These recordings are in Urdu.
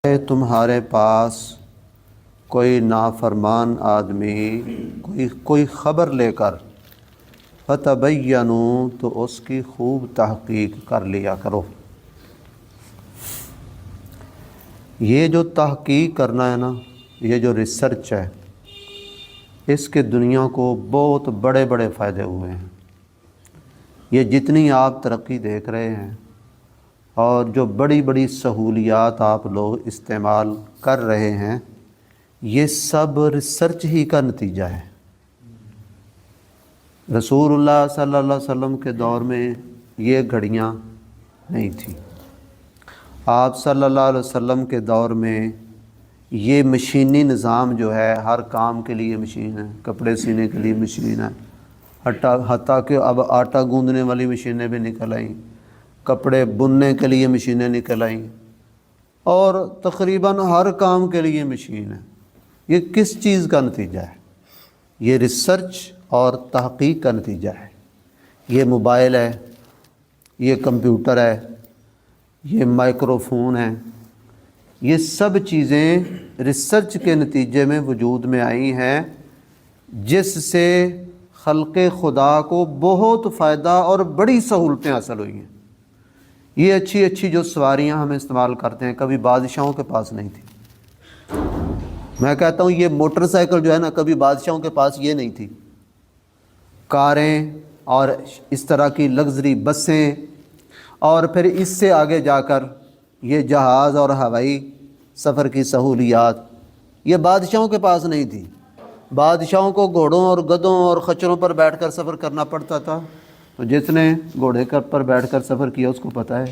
ہے تمہارے پاس کوئی نافرمان آدمی کوئی خبر لے کر فتبینوا تو اس کی خوب تحقیق کر لیا کرو۔ یہ جو تحقیق کرنا ہے نا، یہ جو ریسرچ ہے، اس کے دنیا کو بہت بڑے بڑے فائدے ہوئے ہیں۔ یہ جتنی آپ ترقی دیکھ رہے ہیں اور جو بڑی بڑی سہولیات آپ لوگ استعمال کر رہے ہیں، یہ سب ریسرچ ہی کا نتیجہ ہے۔ رسول اللہ صلی اللہ علیہ وسلم کے دور میں یہ گھڑیاں نہیں تھیں۔ آپ صلی اللہ علیہ وسلم کے دور میں یہ مشینی نظام جو ہے، ہر کام کے لیے مشین ہے، کپڑے سینے کے لیے مشین ہے، حتیٰ کہ اب آٹا گوندنے والی مشینیں بھی نکل آئیں، کپڑے بننے کے لیے مشینیں نکل آئیں، اور تقریباً ہر کام کے لیے مشین ہے۔ یہ کس چیز کا نتیجہ ہے؟ یہ ریسرچ اور تحقیق کا نتیجہ ہے۔ یہ موبائل ہے، یہ کمپیوٹر ہے، یہ مائکرو فون ہے، یہ سب چیزیں ریسرچ کے نتیجے میں وجود میں آئی ہیں، جس سے خلق خدا کو بہت فائدہ اور بڑی سہولتیں حاصل ہوئی ہیں۔ یہ اچھی اچھی جو سواریاں ہم استعمال کرتے ہیں، کبھی بادشاہوں کے پاس نہیں تھی۔ میں کہتا ہوں یہ موٹر سائیکل جو ہے نا، کبھی بادشاہوں کے پاس یہ نہیں تھی۔ کاریں اور اس طرح کی لگژری بسیں، اور پھر اس سے آگے جا کر یہ جہاز اور ہوائی سفر کی سہولیات، یہ بادشاہوں کے پاس نہیں تھی۔ بادشاہوں کو گھوڑوں اور گدھوں اور خچروں پر بیٹھ کر سفر کرنا پڑتا تھا۔ تو جس نے گھوڑے پر بیٹھ کر سفر کیا اس کو پتہ ہے،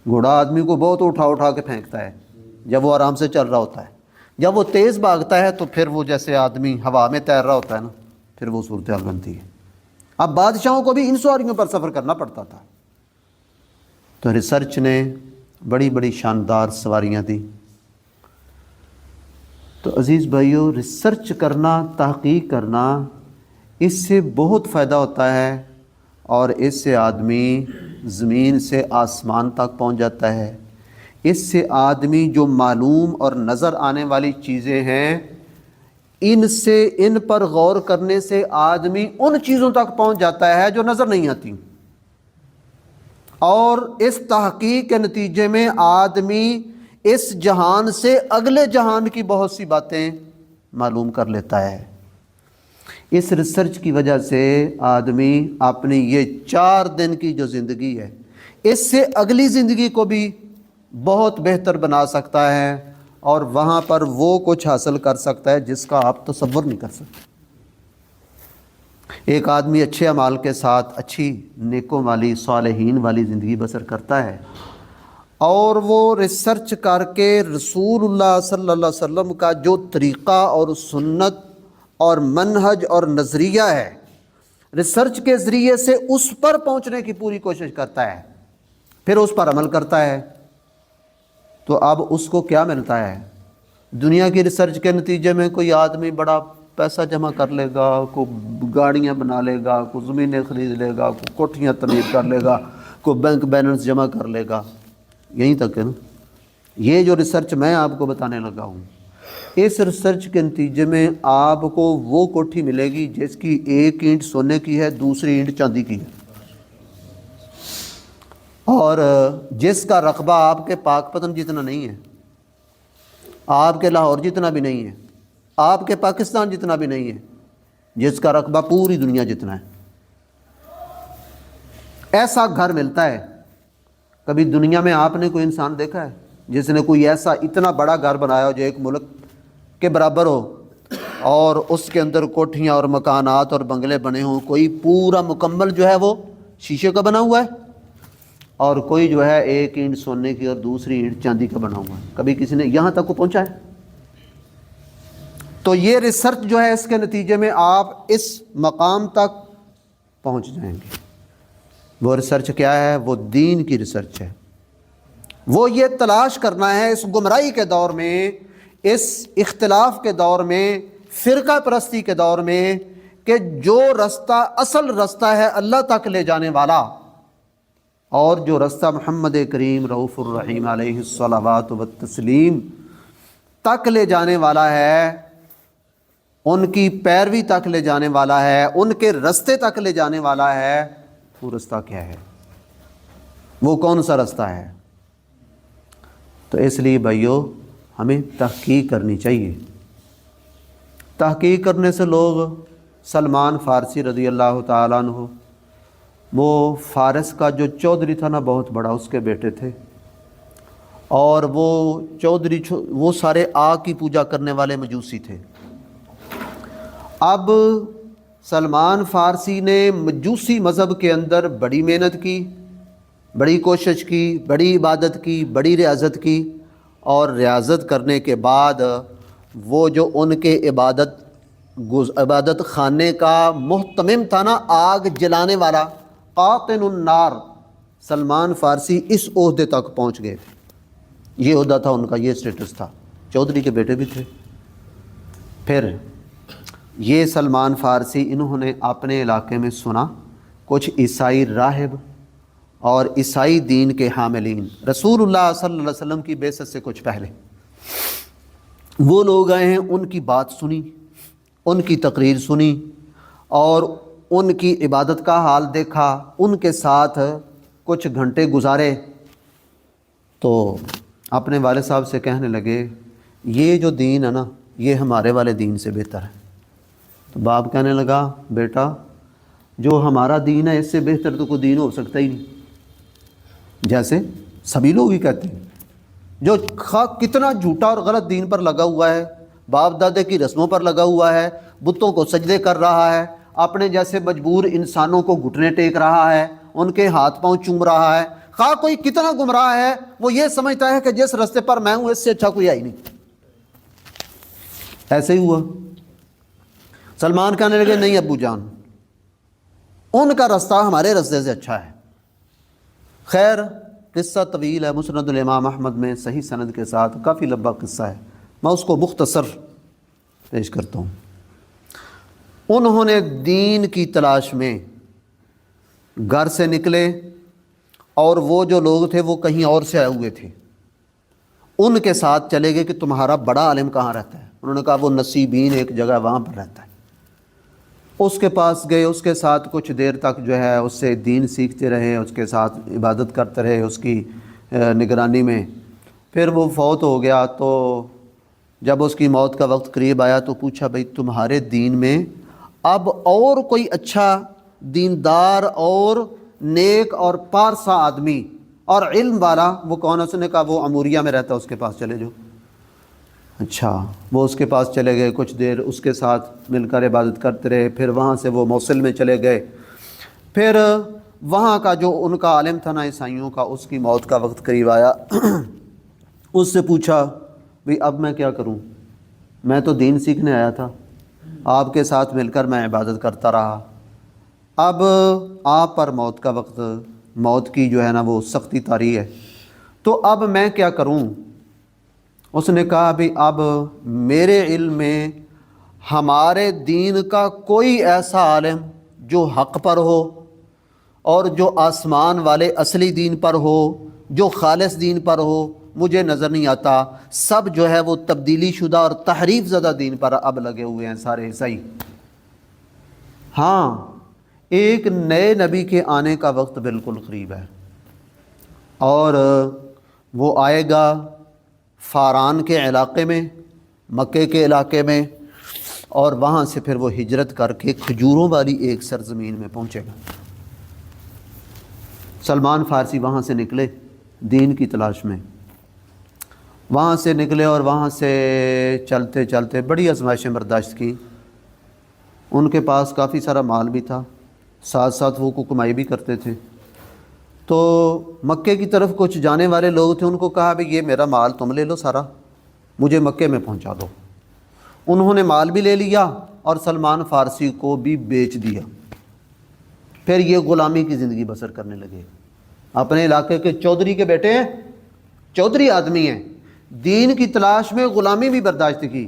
گھوڑا آدمی کو بہت اٹھا اٹھا کے پھینکتا ہے جب وہ آرام سے چل رہا ہوتا ہے۔ جب وہ تیز بھاگتا ہے تو پھر وہ جیسے آدمی ہوا میں تیر رہا ہوتا ہے نا، پھر وہ صورتحال بنتی ہے۔ اب بادشاہوں کو بھی ان سواریوں پر سفر کرنا پڑتا تھا۔ تو ریسرچ نے بڑی بڑی شاندار سواریاں دی۔ تو عزیز بھائیو، ریسرچ کرنا، تحقیق کرنا، اس سے بہت فائدہ ہوتا ہے، اور اس سے آدمی زمین سے آسمان تک پہنچ جاتا ہے۔ اس سے آدمی جو معلوم اور نظر آنے والی چیزیں ہیں، ان پر غور کرنے سے آدمی ان چیزوں تک پہنچ جاتا ہے جو نظر نہیں آتی، اور اس تحقیق کے نتیجے میں آدمی اس جہان سے اگلے جہان کی بہت سی باتیں معلوم کر لیتا ہے۔ اس ریسرچ کی وجہ سے آدمی اپنی یہ 4 دن کی جو زندگی ہے، اس سے اگلی زندگی کو بھی بہت بہتر بنا سکتا ہے، اور وہاں پر وہ کچھ حاصل کر سکتا ہے جس کا آپ تصور نہیں کر سکتے۔ ایک آدمی اچھے اعمال کے ساتھ اچھی نیکوں والی، صالحین والی زندگی بسر کرتا ہے، اور وہ ریسرچ کر کے رسول اللہ صلی اللہ علیہ وسلم کا جو طریقہ اور سنت اور منہج اور نظریہ ہے، ریسرچ کے ذریعے سے اس پر پہنچنے کی پوری کوشش کرتا ہے، پھر اس پر عمل کرتا ہے، تو اب اس کو کیا ملتا ہے؟ دنیا کی ریسرچ کے نتیجے میں کوئی آدمی بڑا پیسہ جمع کر لے گا، کوئی گاڑیاں بنا لے گا، کوئی زمینیں خرید لے گا، کوئی کوٹھیاں تعمیر کر لے گا، کوئی بینک بیلنس جمع کر لے گا، یہیں تک ہے نا۔ یہ جو ریسرچ میں آپ کو بتانے لگا ہوں، اس ریسرچ کے نتیجے میں آپ کو وہ کوٹھی ملے گی جس کی ایک اینٹ سونے کی ہے، دوسری اینٹ چاندی کی ہے، اور جس کا رقبہ آپ کے پاک پتن جتنا نہیں ہے، آپ کے لاہور جتنا بھی نہیں ہے، آپ کے پاکستان جتنا بھی نہیں ہے، جس کا رقبہ پوری دنیا جتنا ہے۔ ایسا گھر ملتا ہے۔ کبھی دنیا میں آپ نے کوئی انسان دیکھا ہے جس نے کوئی ایسا اتنا بڑا گھر بنایا ہو جو ایک ملک کے برابر ہو، اور اس کے اندر کوٹھیاں اور مکانات اور بنگلے بنے ہوں؟ کوئی پورا مکمل جو ہے وہ شیشے کا بنا ہوا ہے، اور کوئی جو ہے ایک اینٹ سونے کی اور دوسری اینٹ چاندی کا بنا ہوا ہے۔ کبھی کسی نے یہاں تک کو پہنچا ہے؟ تو یہ ریسرچ جو ہے، اس کے نتیجے میں آپ اس مقام تک پہنچ جائیں گے۔ وہ ریسرچ کیا ہے؟ وہ دین کی ریسرچ ہے۔ وہ یہ تلاش کرنا ہے اس گمراہی کے دور میں، اس اختلاف کے دور میں، فرقہ پرستی کے دور میں، کہ جو رستہ اصل رستہ ہے اللہ تک لے جانے والا، اور جو رستہ محمد کریم رؤوف الرحیم علیہ الصلوات والتسلیم تک لے جانے والا ہے، ان کی پیروی تک لے جانے والا ہے، ان کے رستے تک لے جانے والا ہے، وہ رستہ کیا ہے، وہ کون سا رستہ ہے؟ تو اس لیے بھائیو ہمیں تحقیق کرنی چاہیے۔ تحقیق کرنے سے لوگ، سلمان فارسی رضی اللہ تعالیٰ عنہ، وہ فارس کا جو چودھری تھا نا بہت بڑا، اس کے بیٹے تھے، اور وہ چودھری وہ سارے آگ کی پوجا کرنے والے مجوسی تھے۔ اب سلمان فارسی نے مجوسی مذہب کے اندر بڑی محنت کی، بڑی کوشش کی، بڑی عبادت کی، بڑی ریاضت کی، اور ریاضت کرنے کے بعد وہ جو ان کے عبادت خانے کا محتمم تھا نا، آگ جلانے والا، قاطن النار، سلمان فارسی اس عہدے تک پہنچ گئے تھے۔ یہ عہدہ تھا ان کا، یہ اسٹیٹس تھا، چودھری کے بیٹے بھی تھے۔ پھر یہ سلمان فارسی انہوں نے اپنے علاقے میں سنا کچھ عیسائی راہب اور عیسائی دین کے حاملین، رسول اللہ صلی اللہ علیہ وسلم کی بعثت سے کچھ پہلے وہ لوگ آئے ہیں، ان کی بات سنی، ان کی تقریر سنی، اور ان کی عبادت کا حال دیکھا، ان کے ساتھ کچھ گھنٹے گزارے، تو اپنے والد صاحب سے کہنے لگے یہ جو دین ہے نا یہ ہمارے والے دین سے بہتر ہے۔ تو باپ کہنے لگا بیٹا جو ہمارا دین ہے اس سے بہتر تو کوئی دین ہو سکتا ہی نہیں، جیسے سبھی لوگ ہی کہتے ہیں، جو کتنا جھوٹا اور غلط دین پر لگا ہوا ہے، باپ دادے کی رسموں پر لگا ہوا ہے، بتوں کو سجدے کر رہا ہے، اپنے جیسے مجبور انسانوں کو گھٹنے ٹیک رہا ہے، ان کے ہاتھ پاؤں چوم رہا ہے، خواہ کوئی کتنا گمراہ ہے وہ یہ سمجھتا ہے کہ جس راستے پر میں ہوں اس سے اچھا کوئی آئی نہیں۔ ایسے ہی ہوا۔ سلمان کہنے لگے نہیں ابو جان، ان کا راستہ ہمارے راستے سے اچھا ہے۔ خیر قصہ طویل ہے، مسند الامام احمد میں صحیح سند کے ساتھ، کافی لمبا قصہ ہے، میں اس کو مختصر پیش کرتا ہوں۔ انہوں نے دین کی تلاش میں گھر سے نکلے، اور وہ جو لوگ تھے وہ کہیں اور سے آئے ہوئے تھے، ان کے ساتھ چلے گئے کہ تمہارا بڑا عالم کہاں رہتا ہے؟ انہوں نے کہا وہ نصیبین ایک جگہ وہاں پر رہتا ہے۔ اس کے پاس گئے، اس کے ساتھ کچھ دیر تک جو ہے اس سے دین سیکھتے رہے، اس کے ساتھ عبادت کرتے رہے اس کی نگرانی میں۔ پھر وہ فوت ہو گیا، تو جب اس کی موت کا وقت قریب آیا تو پوچھا بھئی تمہارے دین میں اب اور کوئی اچھا دیندار اور نیک اور پارسا آدمی اور علم والا وہ کون ہے؟ اس نے کہا وہ اموریہ میں رہتا ہے، اس کے پاس چلے جاؤ۔ اچھا، وہ اس کے پاس چلے گئے، کچھ دیر اس کے ساتھ مل کر عبادت کرتے رہے، پھر وہاں سے وہ موصل میں چلے گئے۔ پھر وہاں کا جو ان کا عالم تھا نا عیسائیوں کا، اس کی موت کا وقت قریب آیا، اس سے پوچھا بھئی اب میں کیا کروں؟ میں تو دین سیکھنے آیا تھا، آپ کے ساتھ مل کر میں عبادت کرتا رہا، اب آپ پر موت کا وقت، موت کی جو ہے نا وہ سختی طاری ہے، تو اب میں کیا کروں؟ اس نے کہا بھی اب میرے علم میں ہمارے دین کا کوئی ایسا عالم جو حق پر ہو اور جو آسمان والے اصلی دین پر ہو، جو خالص دین پر ہو، مجھے نظر نہیں آتا۔ سب جو ہے وہ تبدیلی شدہ اور تحریف زدہ دین پر اب لگے ہوئے ہیں سارے عیسائی۔ ہاں، ایک نئے نبی کے آنے کا وقت بالکل قریب ہے، اور وہ آئے گا فاران کے علاقے میں، مکے کے علاقے میں، اور وہاں سے پھر وہ ہجرت کر کے کھجوروں والی ایک سرزمین میں پہنچے گا۔ سلمان فارسی وہاں سے نکلے دین کی تلاش میں، وہاں سے نکلے اور وہاں سے چلتے چلتے بڑی آزمائشیں برداشت کی۔ ان کے پاس کافی سارا مال بھی تھا، ساتھ ساتھ وہ کو کمائی بھی کرتے تھے۔ تو مکے کی طرف کچھ جانے والے لوگ تھے، ان کو کہا بھئی یہ میرا مال تم لے لو سارا، مجھے مکے میں پہنچا دو۔ انہوں نے مال بھی لے لیا اور سلمان فارسی کو بھی بیچ دیا۔ پھر یہ غلامی کی زندگی بسر کرنے لگے۔ اپنے علاقے کے چودھری کے بیٹے ہیں، چودھری آدمی ہیں، دین کی تلاش میں غلامی بھی برداشت کی۔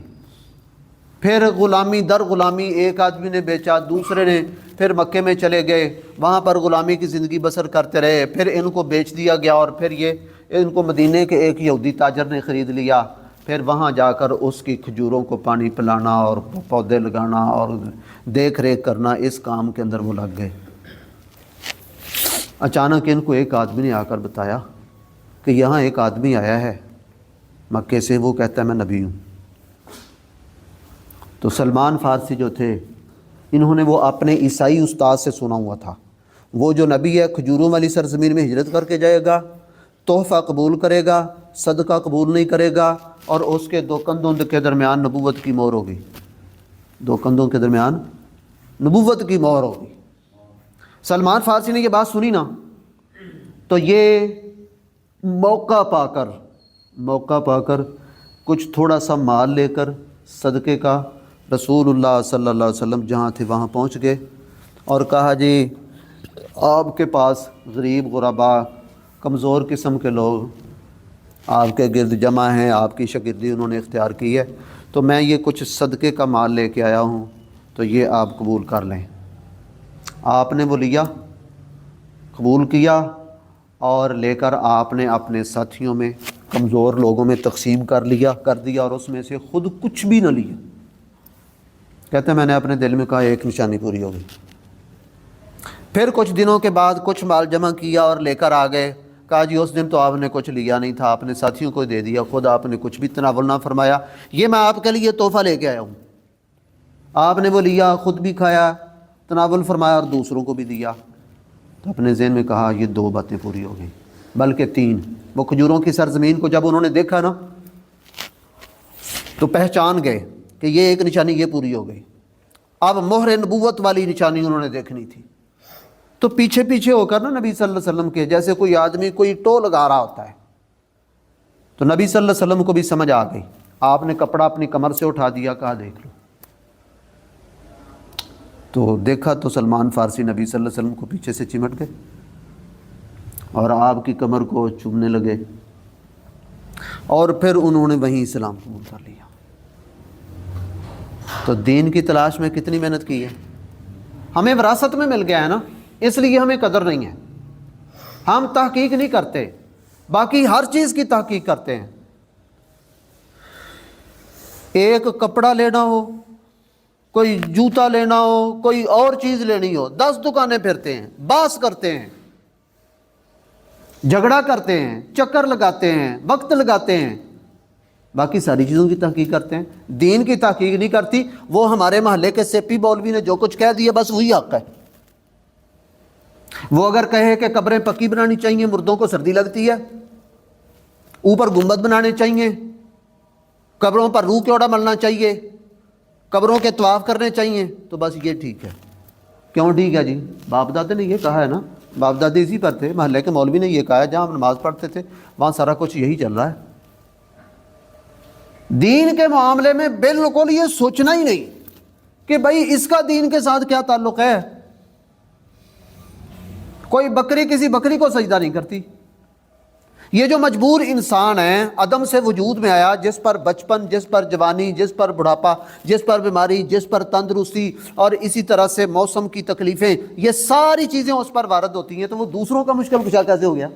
پھر غلامی در غلامی ایک آدمی نے بیچا، دوسرے نے، پھر مکے میں چلے گئے، وہاں پر غلامی کی زندگی بسر کرتے رہے، پھر ان کو بیچ دیا گیا اور پھر یہ ان کو مدینے کے ایک یہودی تاجر نے خرید لیا، پھر وہاں جا کر اس کی کھجوروں کو پانی پلانا اور پودے لگانا اور دیکھ ریکھ کرنا، اس کام کے اندر وہ لگ گئے۔ اچانک ان کو ایک آدمی نے آ کر بتایا کہ یہاں ایک آدمی آیا ہے مکے سے، وہ کہتا ہے میں نبی ہوں۔ تو سلمان فارسی جو تھے، انہوں نے وہ اپنے عیسائی استاد سے سنا ہوا تھا، وہ جو نبی ہے کھجوروں والی سرزمین میں ہجرت کر کے جائے گا، تحفہ قبول کرے گا، صدقہ قبول نہیں کرے گا، اور اس کے دو کندھوں کے درمیان نبوت کی مہر ہوگی، دو کندھوں کے درمیان نبوت کی مہر ہوگی۔ سلمان فارسی نے یہ بات سنی نا، تو یہ موقع پا کر کچھ تھوڑا سا مال لے کر صدقے کا رسول اللہ صلی اللہ علیہ وسلم جہاں تھے وہاں پہنچ گئے اور کہا جی آپ کے پاس غریب غربا کمزور قسم کے لوگ آپ کے گرد جمع ہیں، آپ کی شاگردی انہوں نے اختیار کی ہے، تو میں یہ کچھ صدقے کا مال لے کے آیا ہوں، تو یہ آپ قبول کر لیں۔ آپ نے وہ لیا، قبول کیا، اور لے کر آپ نے اپنے ساتھیوں میں کمزور لوگوں میں تقسیم کر دیا، اور اس میں سے خود کچھ بھی نہ لیا۔ کہتے ہیں میں نے اپنے دل میں کہا ایک نشانی پوری ہو گئی۔ پھر کچھ دنوں کے بعد کچھ مال جمع کیا اور لے کر آ گئے، کہا جی اس دن تو آپ نے کچھ لیا نہیں تھا، آپ نے ساتھیوں کو دے دیا، خود آپ نے کچھ بھی تناول نہ فرمایا، یہ میں آپ کے لیے تحفہ لے کے آیا ہوں۔ آپ نے وہ لیا، خود بھی کھایا، تناول فرمایا اور دوسروں کو بھی دیا۔ تو اپنے ذہن میں کہا یہ دو باتیں پوری ہو گئیں، بلکہ تین۔ وہ کھجوروں کی سرزمین کو جب انہوں نے دیکھا نا تو پہچان گئے کہ یہ ایک نشانی یہ پوری ہو گئی۔ اب مہر نبوت والی نشانی انہوں نے دیکھنی تھی، تو پیچھے پیچھے ہو کر نا نبی صلی اللہ علیہ وسلم کے، جیسے کوئی آدمی کوئی ٹو لگا رہا ہوتا ہے، تو نبی صلی اللہ علیہ وسلم کو بھی سمجھ آ گئی۔ آپ نے کپڑا اپنی کمر سے اٹھا دیا، کہا دیکھ لو۔ تو دیکھا تو سلمان فارسی نبی صلی اللہ علیہ وسلم کو پیچھے سے چمٹ گئے اور آپ کی کمر کو چومنے لگے، اور پھر انہوں نے وہیں اسلام قبول کر لیا۔ تو دین کی تلاش میں کتنی محنت کی ہے، ہمیں وراثت میں مل گیا ہے نا، اس لیے ہمیں قدر نہیں ہے، ہم تحقیق نہیں کرتے، باقی ہر چیز کی تحقیق کرتے ہیں۔ ایک کپڑا لینا ہو، کوئی جوتا لینا ہو، کوئی اور چیز لینی ہو، 10 دکانیں پھرتے ہیں، باس کرتے ہیں، جھگڑا کرتے ہیں، چکر لگاتے ہیں، وقت لگاتے ہیں، باقی ساری چیزوں کی تحقیق کرتے ہیں، دین کی تحقیق نہیں کرتی۔ وہ ہمارے محلے کے سیپی مولوی نے جو کچھ کہہ دیا بس وہی حق ہے۔ وہ اگر کہے کہ قبریں پکی بنانی چاہیے، مردوں کو سردی لگتی ہے، اوپر گنبد بنانے چاہیے، قبروں پر روح کیوڑا ملنا چاہیے، قبروں کے طواف کرنے چاہیے، تو بس یہ ٹھیک ہے۔ کیوں ٹھیک ہے جی؟ باپ دادے نے یہ کہا ہے نا، باپ دادے اسی پر تھے، محلے کے مولوی نے یہ کہا ہے، جہاں ہم نماز پڑھتے تھے وہاں سارا کچھ یہی چل رہا ہے۔ دین کے معاملے میں بالکل یہ سوچنا ہی نہیں کہ بھائی اس کا دین کے ساتھ کیا تعلق ہے۔ کوئی بکری کسی بکری کو سجدہ نہیں کرتی۔ یہ جو مجبور انسان ہے، عدم سے وجود میں آیا، جس پر بچپن، جس پر جوانی، جس پر بڑھاپا، جس پر بیماری، جس پر تندرستی، اور اسی طرح سے موسم کی تکلیفیں، یہ ساری چیزیں اس پر وارد ہوتی ہیں، تو وہ دوسروں کا مشکل کشا کیسے ہو گیا؟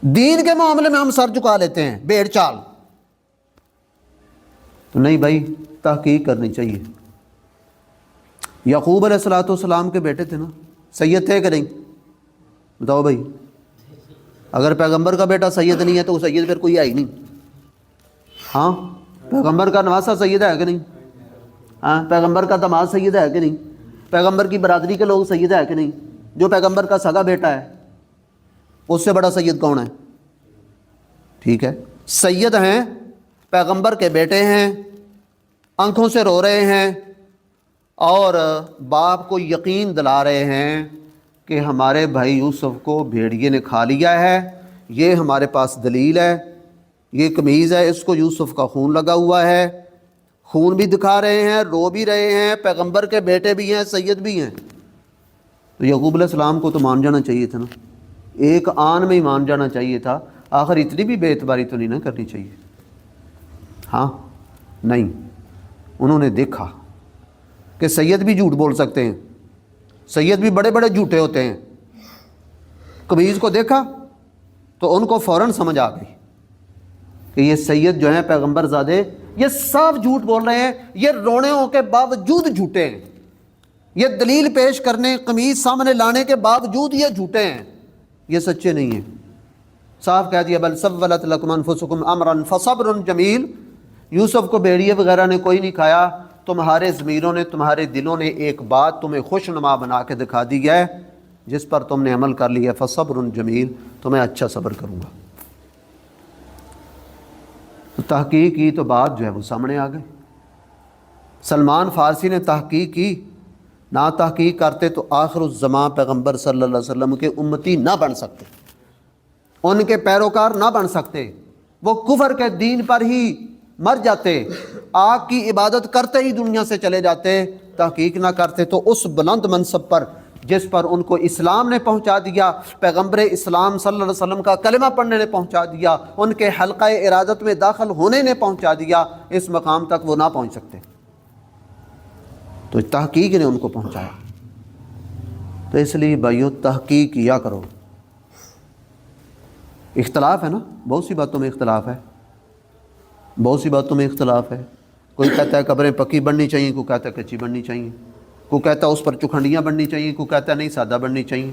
دین کے معاملے میں ہم سر جھکا لیتے ہیں، بھیڑ چال۔ تو نہیں بھائی، تحقیق کرنی چاہیے۔ یعقوب علیہ السلام کے بیٹے تھے نا، سید تھے کہ نہیں؟ بتاؤ بھائی، اگر پیغمبر کا بیٹا سید نہیں ہے تو وہ سید پھر کوئی ہے ہی نہیں۔ ہاں، پیغمبر کا نواسہ سید ہے کہ نہیں؟ ہاں، پیغمبر کا داماد سید ہے کہ نہیں؟ پیغمبر کی برادری کے لوگ سید ہے کہ نہیں؟ جو پیغمبر کا سگا بیٹا ہے اس سے بڑا سید کون ہے؟ ٹھیک ہے، سید ہیں، پیغمبر کے بیٹے ہیں، آنکھوں سے رو رہے ہیں، اور باپ کو یقین دلا رہے ہیں کہ ہمارے بھائی یوسف کو بھیڑیے نے کھا لیا ہے، یہ ہمارے پاس دلیل ہے، یہ قمیض ہے، اس کو یوسف کا خون لگا ہوا ہے، خون بھی دکھا رہے ہیں، رو بھی رہے ہیں، پیغمبر کے بیٹے بھی ہیں، سید بھی ہیں۔ تو یعقوب علیہ السلام کو تو مان جانا چاہیے تھا نا، ایک آن میں ہی مان جانا چاہیے تھا، آخر اتنی بھی بے اعتباری تو نہیں نہ کرنی چاہیے۔ ہاں نہیں، انہوں نے دیکھا کہ سید بھی جھوٹ بول سکتے ہیں، سید بھی بڑے بڑے جھوٹے ہوتے ہیں۔ قمیض کو دیکھا تو ان کو فوراً سمجھ آ گئی کہ یہ سید جو ہیں پیغمبر زادے یہ صاف جھوٹ بول رہے ہیں، یہ روڑوں کے باوجود جھوٹے ہیں، یہ دلیل پیش کرنے قمیض سامنے لانے کے باوجود یہ جھوٹے ہیں، یہ سچے نہیں ہیں۔ صاف کہہ دیا بل سولت لکم انفسکم امرا فصبر جمیل، یوسف کو بھیڑیے وغیرہ نے کوئی نہیں کھایا، تمہارے ضمیروں نے، تمہارے دلوں نے ایک بات تمہیں خوش نما بنا کے دکھا دی ہے جس پر تم نے عمل کر لیا، فصبر جمیل، تو میں اچھا صبر کروں گا۔ تو تحقیق کی تو بات جو ہے وہ سامنے آ گئی۔ سلمان فارسی نے تحقیق کی، نہ تحقیق کرتے تو آخر الزمان پیغمبر صلی اللہ علیہ وسلم کے امتی نہ بن سکتے، ان کے پیروکار نہ بن سکتے، وہ کفر کے دین پر ہی مر جاتے، آگ کی عبادت کرتے ہی دنیا سے چلے جاتے، تحقیق نہ کرتے تو اس بلند منصب پر جس پر ان کو اسلام نے پہنچا دیا، پیغمبر اسلام صلی اللہ علیہ وسلم کا کلمہ پڑھنے نے پہنچا دیا، ان کے حلقہ ارادت میں داخل ہونے نے پہنچا دیا، اس مقام تک وہ نہ پہنچ سکتے، تو تحقیق نے ان کو پہنچایا۔ تو اس لیے بھائیو تحقیق کیا کرو۔ اختلاف ہے نا، بہت سی باتوں میں اختلاف ہے، بہت سی باتوں میں اختلاف ہے۔ کوئی کہتا ہے قبریں پکی بننی چاہیے، کوئی کہتا ہے کچی بننی چاہیے، کوئی کہتا ہے اس پر چوکھنڈیاں بننی چاہیے، کوئی کہتا ہے نہیں سادہ بننی چاہیے۔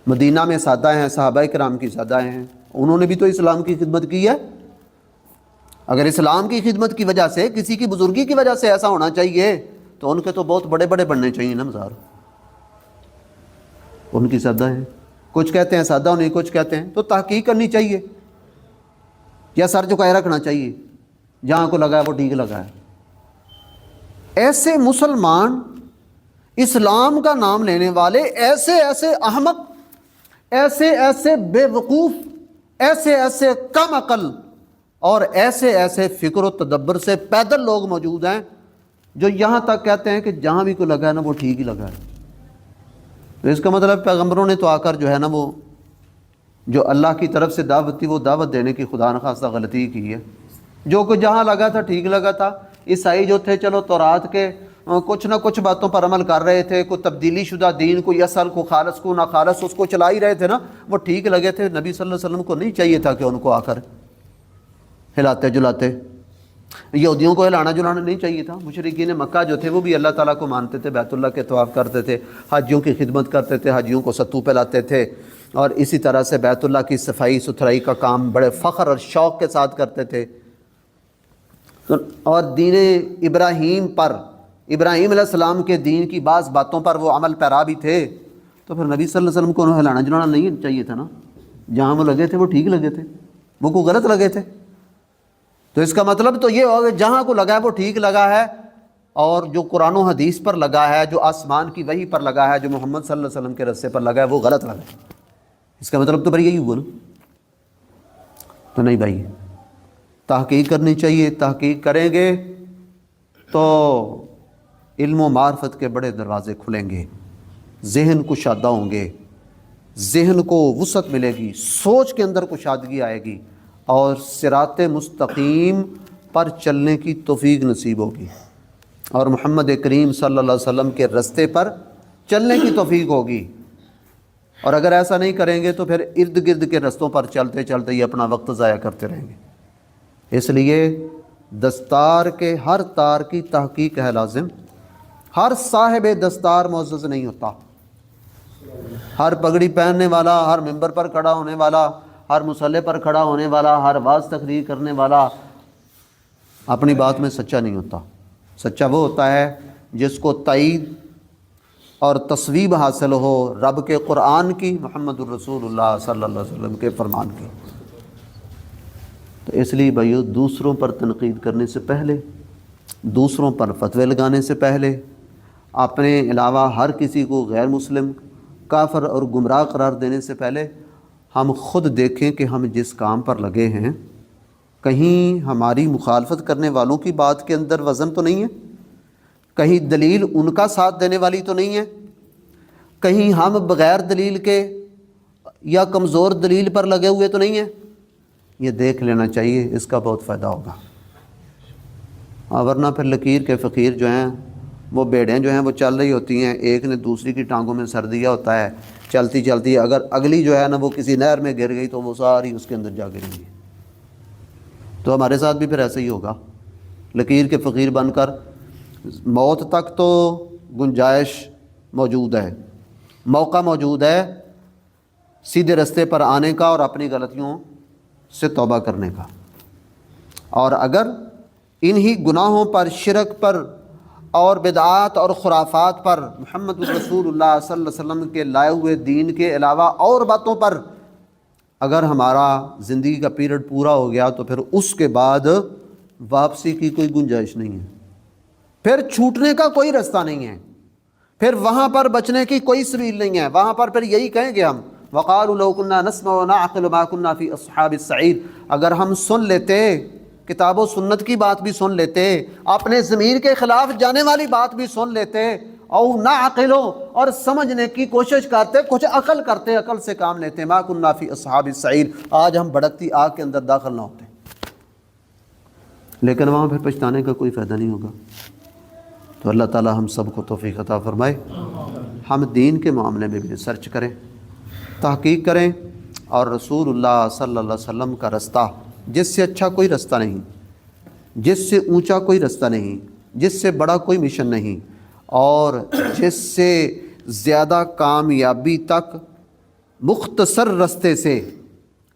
مدینہ میں سادہ ہیں، صحابہ کرام کی سادہ ہیں، انہوں نے بھی تو اسلام کی خدمت کی ہے۔ اگر اسلام کی خدمت کی وجہ سے، کسی کی بزرگی کی وجہ سے ایسا ہونا چاہیے تو ان کے تو بہت بڑے بڑے بننے چاہیے نا مزار، ان کی سادہ ہیں۔ کچھ کہتے ہیں سادہ ہونے، کچھ کہتے ہیں، تو تحقیق کرنی چاہیے یا سر جھکائے رکھنا چاہیے، جہاں کو لگا ہے وہ ٹھیک لگا ہے۔ ایسے مسلمان، اسلام کا نام لینے والے، ایسے ایسے احمق، ایسے ایسے بے وقوف، ایسے ایسے کم عقل اور ایسے ایسے فکر و تدبر سے پیدل لوگ موجود ہیں جو یہاں تک کہتے ہیں کہ جہاں بھی کوئی لگا ہے نا وہ ٹھیک ہی لگا ہے۔ تو اس کا مطلب پیغمبروں نے تو آ کر جو ہے نا وہ جو اللہ کی طرف سے دعوت تھی وہ دعوت دینے کی خدا نخواستہ غلطی کی ہے۔ جو کچھ جہاں لگا تھا ٹھیک لگا تھا۔ عیسائی جو تھے چلو تورات کے کچھ نہ کچھ باتوں پر عمل کر رہے تھے، کوئی تبدیلی شدہ دین، کوئی اصل، کو خالص، کو نہ خالص، اس کو چلا ہی رہے تھے نا، وہ ٹھیک لگے تھے۔ نبی صلی اللہ علیہ وسلم کو نہیں چاہیے تھا کہ ان کو آ کر ہلاتے جلاتے، یہودیوں کو ہلانا جلانا نہیں چاہیے تھا۔ مشرکین مکہ جو تھے وہ بھی اللہ تعالیٰ کو مانتے تھے، بیت اللہ کے طواف کرتے تھے، حاجیوں کی خدمت کرتے تھے، حاجیوں کو ستو پلاتے تھے، اور اسی طرح سے بیت اللہ کی صفائی ستھرائی کا کام بڑے فخر اور شوق کے ساتھ کرتے تھے۔ اور دین ابراہیم پر، ابراہیم علیہ السلام کے دین کی بعض باتوں پر وہ عمل پیرا بھی تھے، تو پھر نبی صلی اللہ علیہ وسلم کو ہلانا جلانا نہیں چاہیے تھا نا۔ جہاں وہ لگے تھے وہ ٹھیک لگے تھے، وہ کو غلط لگے تھے۔ تو اس کا مطلب تو یہ ہوگا جہاں کو لگا ہے وہ ٹھیک لگا ہے، اور جو قرآن و حدیث پر لگا ہے، جو آسمان کی وحی پر لگا ہے، جو محمد صلی اللہ علیہ وسلم کے رستے پر لگا ہے وہ غلط لگا ہے۔ اس کا مطلب تو بھائی یہی ہوا نا۔ تو نہیں بھائی، تحقیق کرنی چاہیے۔ تحقیق کریں گے تو علم و معرفت کے بڑے دروازے کھلیں گے، ذہن کشادہ ہوں گے، ذہن کو وسعت ملے گی، سوچ کے اندر کشادگی آئے گی، اور صراط مستقیم پر چلنے کی توفیق نصیب ہوگی، اور محمد کریم صلی اللہ علیہ وسلم کے رستے پر چلنے کی توفیق ہوگی۔ اور اگر ایسا نہیں کریں گے تو پھر ارد گرد کے رستوں پر چلتے چلتے ہی اپنا وقت ضائع کرتے رہیں گے۔ اس لیے دستار کے ہر تار کی تحقیق ہے لازم۔ ہر صاحب دستار معزز نہیں ہوتا، ہر پگڑی پہننے والا، ہر ممبر پر کھڑا ہونے والا، ہر مصلی پر کھڑا ہونے والا، ہر واعظ تقریر کرنے والا اپنی بات میں سچا نہیں ہوتا۔ سچا وہ ہوتا ہے جس کو تائید اور تصویب حاصل ہو رب کے قرآن کی، محمد الرسول اللہ صلی اللہ علیہ وسلم کے فرمان کی۔ تو اس لیے بھائیو، دوسروں پر تنقید کرنے سے پہلے، دوسروں پر فتوے لگانے سے پہلے، اپنے علاوہ ہر کسی کو غیر مسلم، کافر اور گمراہ قرار دینے سے پہلے ہم خود دیکھیں کہ ہم جس کام پر لگے ہیں کہیں ہماری مخالفت کرنے والوں کی بات کے اندر وزن تو نہیں ہے، کہیں دلیل ان کا ساتھ دینے والی تو نہیں ہے، کہیں ہم بغیر دلیل کے یا کمزور دلیل پر لگے ہوئے تو نہیں ہیں۔ یہ دیکھ لینا چاہیے، اس کا بہت فائدہ ہوگا۔ ورنہ پھر لکیر کے فقیر جو ہیں وہ بیڑیں جو ہیں وہ چل رہی ہوتی ہیں، ایک نے دوسری کی ٹانگوں میں سر دیا ہوتا ہے، چلتی چلتی اگر اگلی جو ہے نا وہ کسی نہر میں گر گئی تو وہ ساری اس کے اندر جا گریں گی۔ تو ہمارے ساتھ بھی پھر ایسا ہی ہوگا، لکیر کے فقیر بن کر موت تک تو گنجائش موجود ہے، موقع موجود ہے سیدھے رستے پر آنے کا اور اپنی غلطیوں سے توبہ کرنے کا۔ اور اگر انہی گناہوں پر، شرک پر اور بدعات اور خرافات پر، محمد رسول اللہ صلی اللہ علیہ وسلم کے لائے ہوئے دین کے علاوہ اور باتوں پر اگر ہمارا زندگی کا پیریڈ پورا ہو گیا تو پھر اس کے بعد واپسی کی کوئی گنجائش نہیں ہے، پھر چھوٹنے کا کوئی رستہ نہیں ہے، پھر وہاں پر بچنے کی کوئی سبیل نہیں ہے۔ وہاں پر پھر یہی کہیں گے ہم، وَقَالُوا لَوْ كُنَّا نَسْمَعُ وَنَعْقِلُ مَا كُنَّا فِي أَصْحَابِ السَّعِيرِ، اگر ہم سن لیتے، کتاب و سنت کی بات بھی سن لیتے، اپنے ضمیر کے خلاف جانے والی بات بھی سن لیتے، او نعقلو، اور سمجھنے کی کوشش کرتے، کچھ عقل کرتے، عقل سے کام لیتے، ما كنا فی اصحاب السعیر، آج ہم بھڑکتی آگ کے اندر داخل نہ ہوتے۔ لیکن وہاں پھر پچھتانے کا کوئی فائدہ نہیں ہوگا۔ تو اللہ تعالی ہم سب کو توفیق عطا فرمائے، ہم دین کے معاملے میں بھی ریسرچ کریں، تحقیق کریں، اور رسول اللہ صلی اللہ علیہ وسلم کا رستہ، جس سے اچھا کوئی رستہ نہیں، جس سے اونچا کوئی رستہ نہیں، جس سے بڑا کوئی مشن نہیں، اور جس سے زیادہ کامیابی تک مختصر رستے سے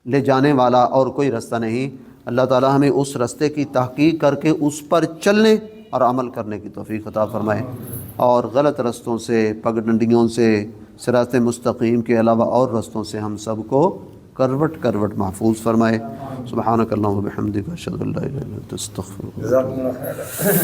لے جانے والا اور کوئی رستہ نہیں۔ اللہ تعالی ہمیں اس رستے کی تحقیق کر کے اس پر چلنے اور عمل کرنے کی توفیق عطا فرمائے، اور غلط رستوں سے، پگڈنڈیوں سے، صراط مستقیم کے علاوہ اور رستوں سے ہم سب کو کروٹ کروٹ محفوظ فرمائے۔ سبحانک اللہم و بحمدک، اشہد ان لا الہ الا انت، استغفرک۔ جزاکم اللہ خیر۔